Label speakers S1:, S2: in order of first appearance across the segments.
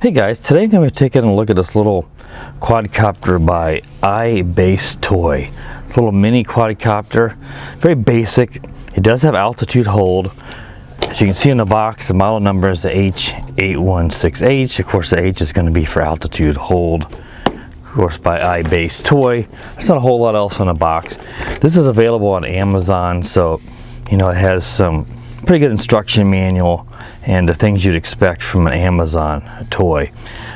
S1: Hey guys, today I'm going to be taking a look at this little quadcopter by iBaseToy. It's a little mini quadcopter, very basic. It does have altitude hold. As you can see in the box, the model number is the H816H. Of course, the H is going to be for altitude hold. Of course, by iBaseToy. There's not a whole lot else on the box. This is available on Amazon, so you know it has some pretty good instruction manual and the things you'd expect from an Amazon toy.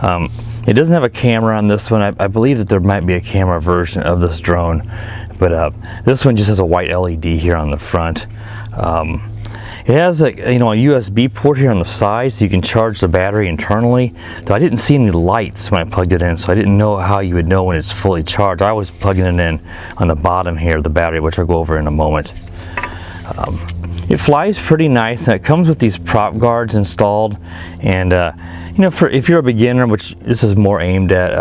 S1: It doesn't have a camera on this one. I believe that there might be a camera version of this drone, but this one just has a white LED here on the front. It has a USB port here on the side, so you can charge the battery internally. Though I didn't see any lights when I plugged it in, so I didn't know how you would know when it's fully charged. I was plugging it in on the bottom here of the battery, which I'll go over in a moment. It flies pretty nice, and it comes with these prop guards installed. And if you're a beginner, which this is more aimed at,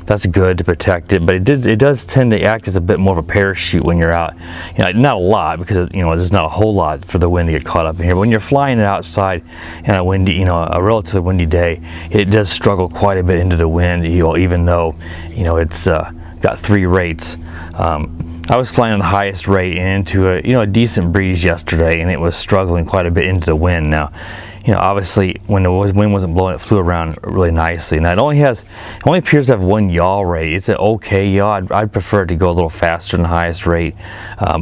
S1: that's good to protect it. But it does tend to act as a bit more of a parachute when you're out. Not a lot, because there's not a whole lot for the wind to get caught up in here. But when you're flying it outside in a windy, a relatively windy day, it does struggle quite a bit into the wind. Even though it's got 3 rates. I was flying on the highest rate into a decent breeze yesterday, and it was struggling quite a bit into the wind. Now, obviously when the wind wasn't blowing, it flew around really nicely. Now it only appears to have 1 yaw rate. It's an okay yaw. I'd prefer it to go a little faster than the highest rate.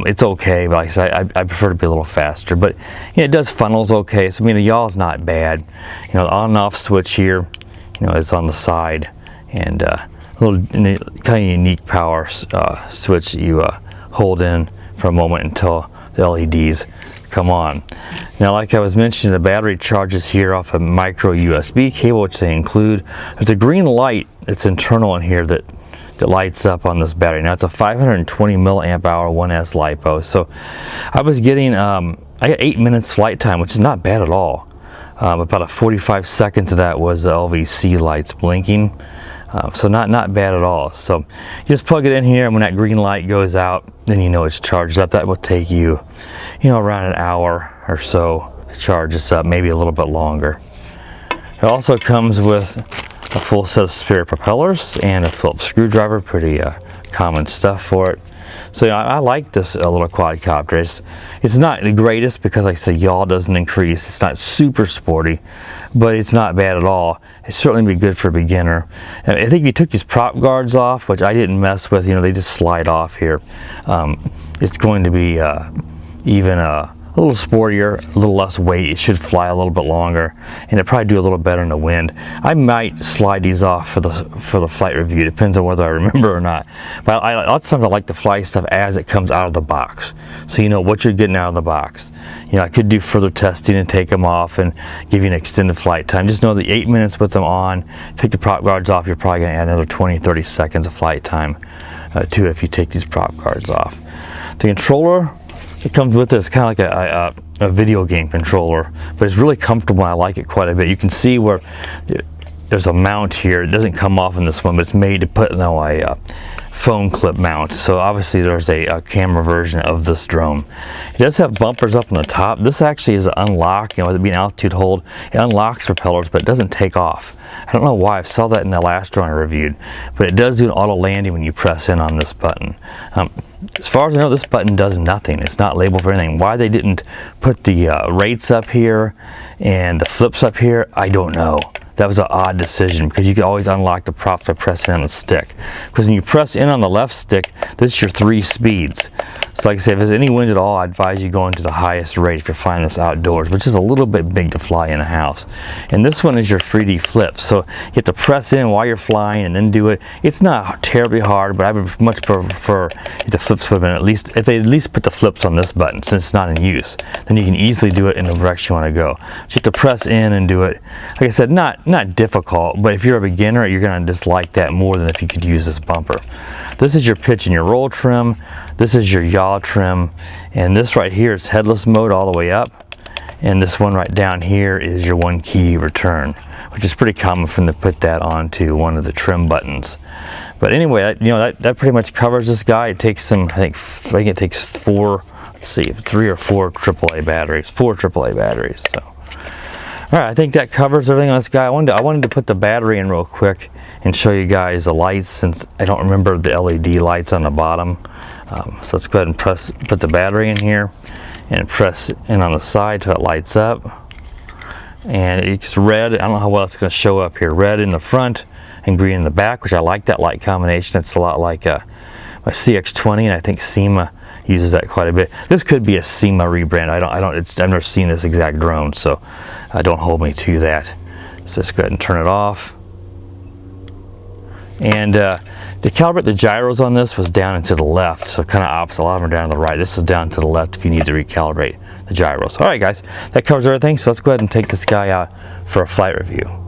S1: It's okay, but like I said, I prefer to be a little faster. But it does funnels okay. So the yaw is not bad. The on and off switch here, is on the side, and little kind of unique power switch that you hold in for a moment until the LEDs come on. Now, like I was mentioning, the battery charges here off a micro USB cable, which they include. There's a green light that's internal in here that lights up on this battery. Now, it's a 520 milliamp hour 1S LiPo. So I was getting, I got 8 minutes flight time, which is not bad at all. About 45 seconds of that was the LVC lights blinking. So not bad at all. So you just plug it in here, and when that green light goes out, then it's charged up. That will take you, around an hour or so to charge this up, maybe a little bit longer. It also comes with a full set of spare propellers and a Phillips screwdriver, pretty common stuff for it. So I like this little quadcopter. It's not the greatest because, like I said, yaw doesn't increase. It's not super sporty, but it's not bad at all. It's certainly be good for a beginner. I think if you took these prop guards off, which I didn't mess with, they just slide off here. It's going to be even a little sportier, a little less weight. It should fly a little bit longer, and it'll probably do a little better in the wind. I might slide these off for the flight review. Depends on whether I remember or not. But a lot of times I like to fly stuff as it comes out of the box, so you know what you're getting out of the box. I could do further testing and take them off and give you an extended flight time. Just know that 8 minutes with them on, take the prop guards off, you're probably going to add another 20-30 seconds of flight time to it if you take these prop guards off. The controller, it comes with this kind of like a video game controller, but it's really comfortable. I like it quite a bit. You can see where there's a mount here. It doesn't come off in this one, but it's made to put a phone clip mount. So obviously there's a camera version of this drone. It does have bumpers up on the top. This actually is an unlock, with it being altitude hold, it unlocks propellers, but it doesn't take off. I don't know why. I saw that in the last drone I reviewed, but it does do an auto landing when you press in on this button. As far as I know, this button does nothing. It's not labeled for anything. Why they didn't put the rates up here and the flips up here, I don't know. That was an odd decision, because you could always unlock the props by pressing on the stick. Because when you press in on the left stick, this is your 3 speeds. So like I said, if there's any wind at all, I advise you going to the highest rate if you're flying this outdoors, which is a little bit big to fly in a house. And this one is your 3D flip. So you have to press in while you're flying and then do it. It's not terribly hard, but I would much prefer if the flips would have been if they at least put the flips on this button, since it's not in use. Then you can easily do it in the direction you want to go. So you have to press in and do it. Like I said, not difficult, but if you're a beginner, you're going to dislike that more than if you could use this bumper. This is your pitch and your roll trim. This is your yaw trim, and this right here is headless mode all the way up, and this one right down here is your 1 key return, which is pretty common for them to put that onto one of the trim buttons. But anyway, that pretty much covers this guy. It takes some, I think it takes 4, let's see, 3 or 4 AAA batteries, 4 AAA batteries. So All right, I think that covers everything on this guy. I wanted to put the battery in real quick and show you guys the lights, since I don't remember the LED lights on the bottom. So let's go ahead and put the battery in here and press in on the side till it lights up. And it's red. I don't know how well it's going to show up here. Red in the front and green in the back, which I like that light combination. It's a lot like my CX20, and I think SEMA uses that quite a bit. This could be a SEMA rebrand. I've never seen this exact drone, so don't hold me to that. So let's go ahead and turn it off. And to calibrate the gyros on this was down and to the left, so kind of opposite. A lot of them are down to the right. This is down to the left if you need to recalibrate the gyros. All right, guys, that covers everything. So let's go ahead and take this guy out for a flight review.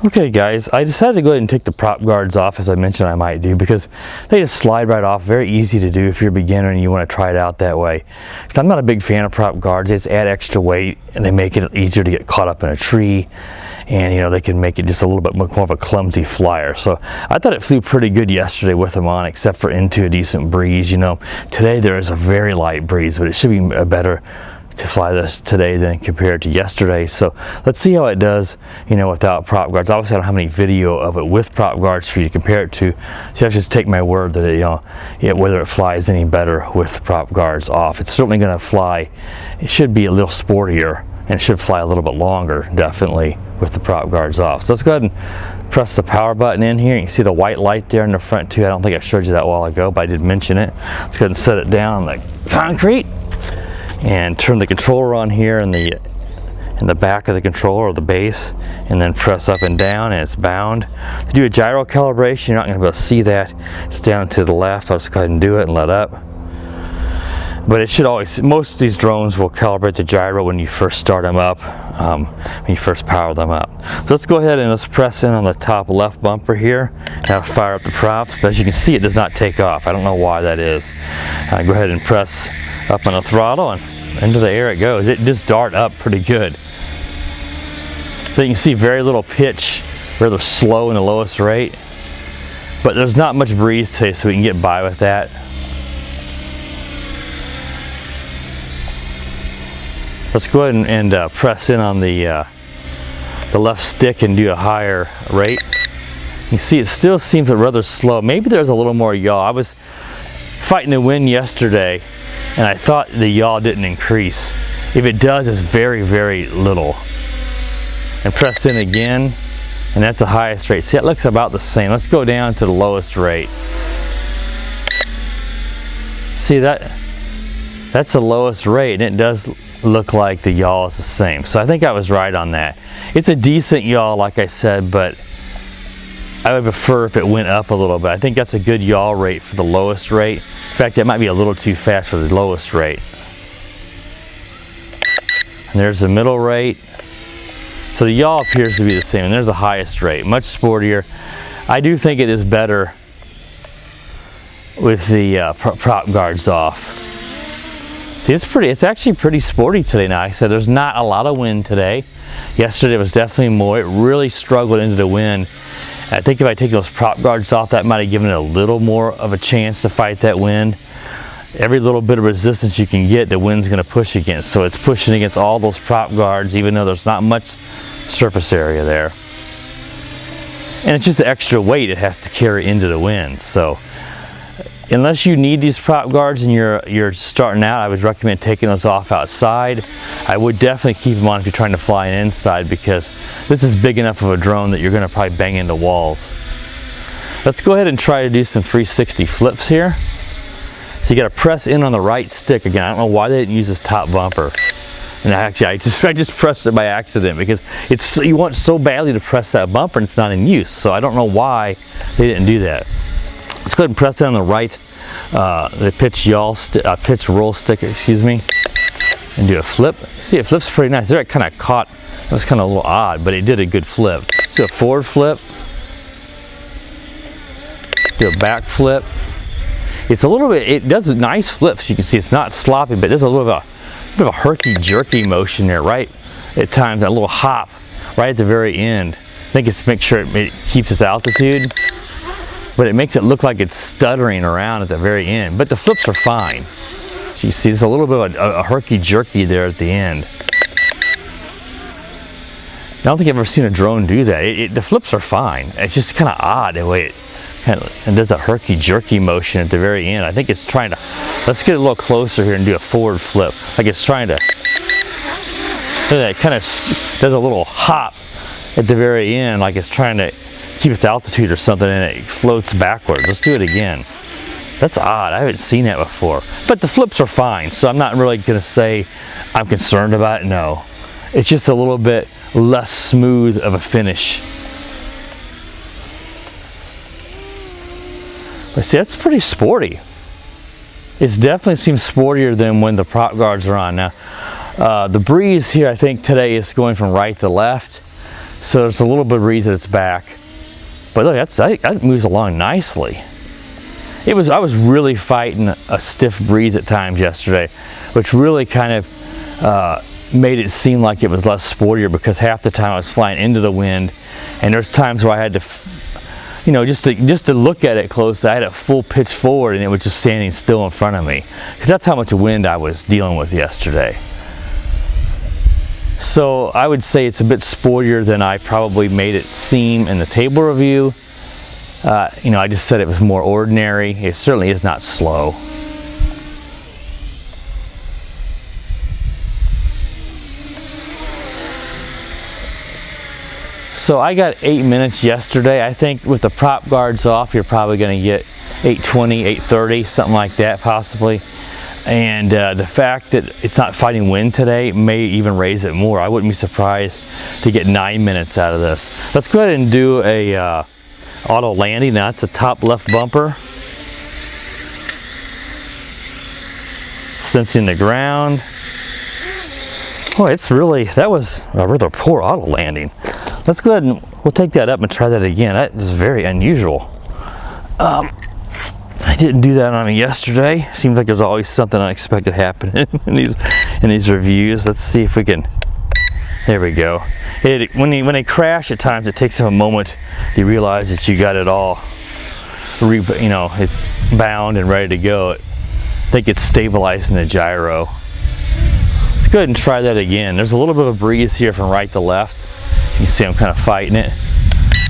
S1: Okay, guys, I decided to go ahead and take the prop guards off, as I mentioned I might do, because they just slide right off. Very easy to do if you're a beginner and you want to try it out that way. Because I'm not a big fan of prop guards. They just add extra weight and they make it easier to get caught up in a tree. And you know, they can make it just a little bit more of a clumsy flyer. So I thought it flew pretty good yesterday with them on, except for into a decent breeze. You know, today there is a very light breeze, but it should be better to fly this today than compared to yesterday. So let's see how it does, you know, without prop guards. Obviously I don't have any video of it with prop guards for you to compare it to, so you have to just take my word that it, you know, whether it flies any better with the prop guards off. It's certainly going to fly, it should be a little sportier, and it should fly a little bit longer, definitely, with the prop guards off. So let's go ahead and press the power button in here. You can see the white light there in the front too. I don't think I showed you that a while ago, but I did mention it. Let's go ahead and set it down on the concrete and turn the controller on here in the back of the controller, or the base, and then press up and down, and it's bound. To do a gyro calibration, you're not going to be able to see that. It's down to the left. I'll just go ahead and do it and let up. But it should always, most of these drones will calibrate the gyro when you first start them up, when you first power them up. So let's go ahead and let's press in on the top left bumper here, and I'll fire up the props. But as you can see, it does not take off. I don't know why that is. Go ahead and press up on the throttle, and into the air it goes. It just dart up pretty good. So you can see very little pitch, rather slow in the lowest rate. But there's not much breeze today, so we can get by with that. Let's go ahead and press in on the left stick and do a higher rate. You see, it still seems rather slow. Maybe there's a little more yaw. I was fighting the wind yesterday, and I thought the yaw didn't increase. If it does, it's very, very little. And press in again, and that's the highest rate. See, it looks about the same. Let's go down to the lowest rate. See, that's the lowest rate, and it does look like the yaw is the same. So I think I was right on that. It's a decent yaw, like I said, but I would prefer if it went up a little bit. I think that's a good yaw rate for the lowest rate. In fact, that might be a little too fast for the lowest rate. And there's the middle rate. So the yaw appears to be the same, and there's the highest rate, much sportier. I do think it is better with the prop guards off. See, it's actually pretty sporty today now. Like I said, there's not a lot of wind today. Yesterday was definitely more. It really struggled into the wind. I think if I take those prop guards off, that might have given it a little more of a chance to fight that wind. Every little bit of resistance you can get, the wind's going to push against. So it's pushing against all those prop guards, even though there's not much surface area there. And it's just the extra weight it has to carry into the wind. So unless you need these prop guards and you're starting out, I would recommend taking those off outside. I would definitely keep them on if you're trying to fly inside, because this is big enough of a drone that you're going to probably bang into walls. Let's go ahead and try to do some 360 flips here. So you got to press in on the right stick again. I don't know why they didn't use this top bumper. And actually, I just pressed it by accident, because you want so badly to press that bumper and it's not in use. So I don't know why they didn't do that. Let's go ahead and press it on the right, the pitch roll stick, excuse me, and do a flip. See, it flips pretty nice. There it kind of caught. It was kind of a little odd, but it did a good flip. So a forward flip, do a back flip. It's a little bit. It does nice flips. You can see it's not sloppy, but there's a little bit of a herky-jerky motion there, right? At times, a little hop right at the very end. I think it's to make sure it keeps its altitude. But it makes it look like it's stuttering around at the very end. But the flips are fine. So you see there's a little bit of a herky-jerky there at the end. I don't think I've ever seen a drone do that. The flips are fine. It's just kind of odd the way it kind of and does a herky-jerky motion at the very end. I think it's trying to, let's get a little closer here and do a forward flip. Like it's trying to, it kind of does a little hop at the very end, like it's trying to keep its altitude or something, and it floats backwards. Let's do it again. That's odd. I haven't seen that before. But the flips are fine, so I'm not really going to say I'm concerned about it. No. It's just a little bit less smooth of a finish. But see, that's pretty sporty. It definitely seems sportier than when the prop guards are on. Now, the breeze here, I think today is going from right to left, so there's a little bit of breeze at its back. But look, that moves along nicely. I was really fighting a stiff breeze at times yesterday, which really kind of made it seem like it was less sportier, because half the time I was flying into the wind, and there's times where I had to, you know, just to look at it close, I had a full pitch forward and it was just standing still in front of me, because that's how much wind I was dealing with yesterday. So I would say it's a bit sportier than I probably made it seem in the table review. You know, I just said it was more ordinary. It certainly is not slow. So I got 8 minutes yesterday. I think with the prop guards off, you're probably going to get 8:20, 8:30, something like that possibly. And the fact that it's not fighting wind today may even raise it more. I wouldn't be surprised to get 9 minutes out of this. Let's go ahead and do a auto landing. Now that's the top left bumper. Sensing the ground. Oh, it's really, that was a rather poor auto landing. Let's go ahead and we'll take that up and try that again. That is very unusual. I didn't do that on me yesterday. Seems like there's always something unexpected happening in these reviews. Let's see if we can. There we go. When they crash at times, it takes them a moment to realize that you got it all, you know, it's bound and ready to go. I think it's stabilizing the gyro. Let's go ahead and try that again. There's a little bit of a breeze here from right to left. You see I'm kind of fighting it.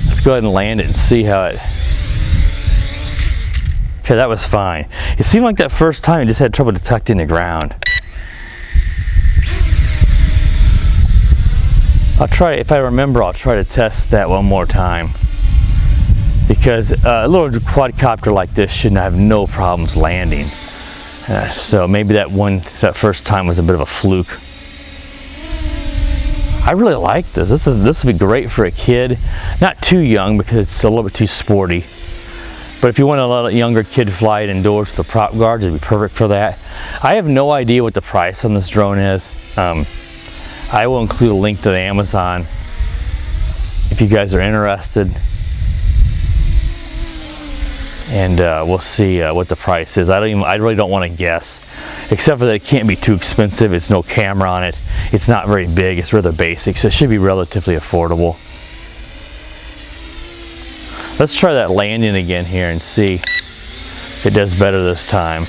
S1: Let's go ahead and land it and see how it. Okay, that was fine. It seemed like that first time it just had trouble detecting the ground. I'll try, if I remember, I'll try to test that one more time. Because a little quadcopter like this should have no problems landing. So maybe that first time was a bit of a fluke. I really like this. This would be great for a kid. Not too young because it's a little bit too sporty. But if you want to let a younger kid fly it indoors with the prop guards, it'd be perfect for that. I have no idea what the price on this drone is. I will include a link to the Amazon if you guys are interested. And we'll see what the price is. I really don't want to guess, except for that it can't be too expensive. It's no camera on it. It's not very big. It's rather basic, so it should be relatively affordable. Let's try that landing again here and see if it does better this time.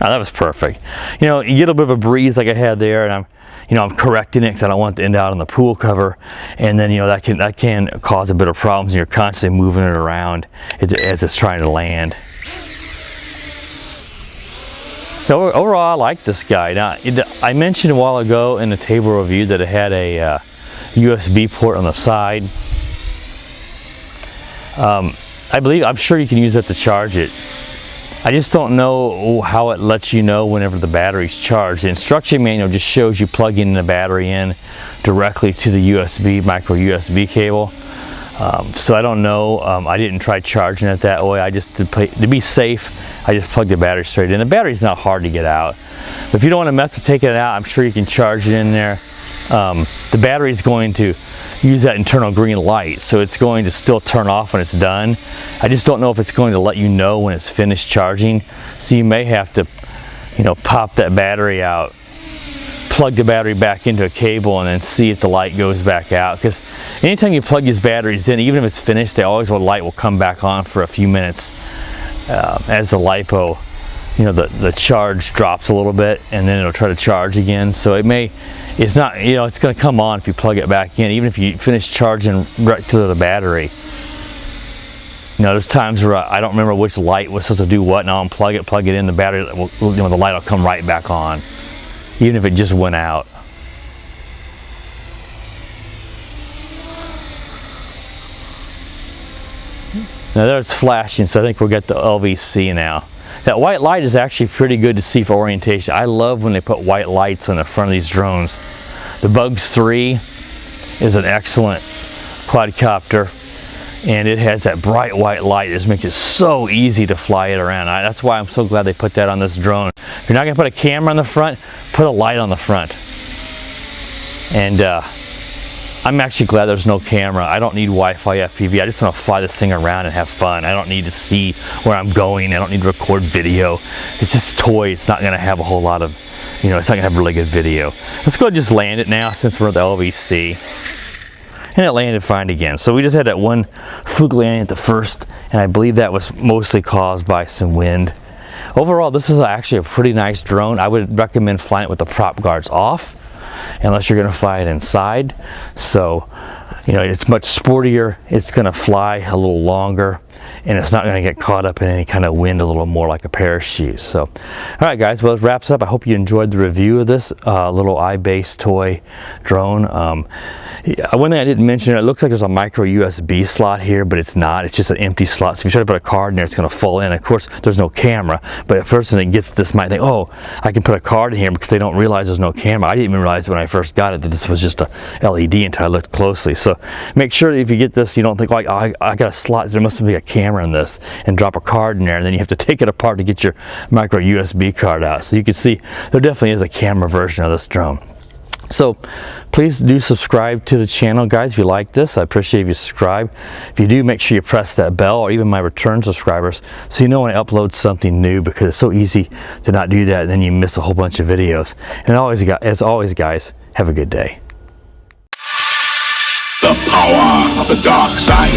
S1: Oh, that was perfect. You know, you get a bit of a breeze like I had there, and I'm correcting it because I don't want it to end out on the pool cover, and then that can cause a bit of problems, and you're constantly moving it around as it's trying to land. So overall, I like this guy. Now, I mentioned a while ago in the table review that it had a USB port on the side. I'm sure you can use that to charge it. I just don't know how it lets you know whenever the battery's charged. The instruction manual just shows you plugging the battery in directly to the micro USB cable. So I don't know. I didn't try charging it that way. I just, to be safe, I just plugged the battery straight in. The battery's not hard to get out. But if you don't want to mess with taking it out, I'm sure you can charge it in there. The battery's going to use that internal green light, so it's going to still turn off when it's done. I just don't know if it's going to let you know when it's finished charging, so you may have to pop that battery out, plug the battery back into a cable, and then see if the light goes back out, because anytime you plug these batteries in, even if it's finished, the light will come back on for a few minutes as the LiPo you know, the charge drops a little bit, and then it'll try to charge again. So it's not, you know, it's going to come on if you plug it back in, even if you finish charging right to the battery. You know, there's times where I don't remember which light was supposed to do what, and I'll unplug it, plug it in, the battery, you know, the light will come right back on, even if it just went out. Now there's flashing, so I think we'll get the LVC now. That white light is actually pretty good to see for orientation. I love when they put white lights on the front of these drones. The Bugs 3 is an excellent quadcopter, and it has that bright white light. It just makes it so easy to fly it around. That's why I'm so glad they put that on this drone. If you're not going to put a camera on the front, put a light on the front. And I'm actually glad there's no camera. I don't need Wi-Fi FPV. I just want to fly this thing around and have fun. I don't need to see where I'm going. I don't need to record video. It's just a toy. It's not going to have a whole lot of, you know, it's not going to have really good video. Let's go ahead and just land it now since we're at the LVC. And it landed fine again. So we just had that one fluke landing at the first, and I believe that was mostly caused by some wind. Overall, this is actually a pretty nice drone. I would recommend flying it with the prop guards off, unless you're going to fly it inside. So, you know, it's much sportier. It's going to fly a little longer, and it's not going to get caught up in any kind of wind a little more like a parachute. So, all right, guys, well, it wraps up. I hope you enjoyed the review of this little iBaseToy drone. One thing I didn't mention, it looks like there's a micro USB slot here, but it's not. It's just an empty slot. So if you try to put a card in there, it's going to fall in. Of course, there's no camera, but a person that gets this might think, oh, I can put a card in here, because they don't realize there's no camera. I didn't even realize when I first got it that this was just a LED until I looked closely. So make sure that if you get this, you don't think, like, oh, I got a slot, there must be a camera in this, and drop a card in there, and then you have to take it apart to get your micro USB card out. So you can see there definitely is a camera version of this drone. So please do subscribe to the channel, guys, if you like this. I appreciate if you subscribe. If you do, make sure you press that bell, or even my return subscribers, so you know when I upload something new, because it's so easy to not do that, and then you miss a whole bunch of videos. And as always, guys, have a good day.
S2: The power of the dark side.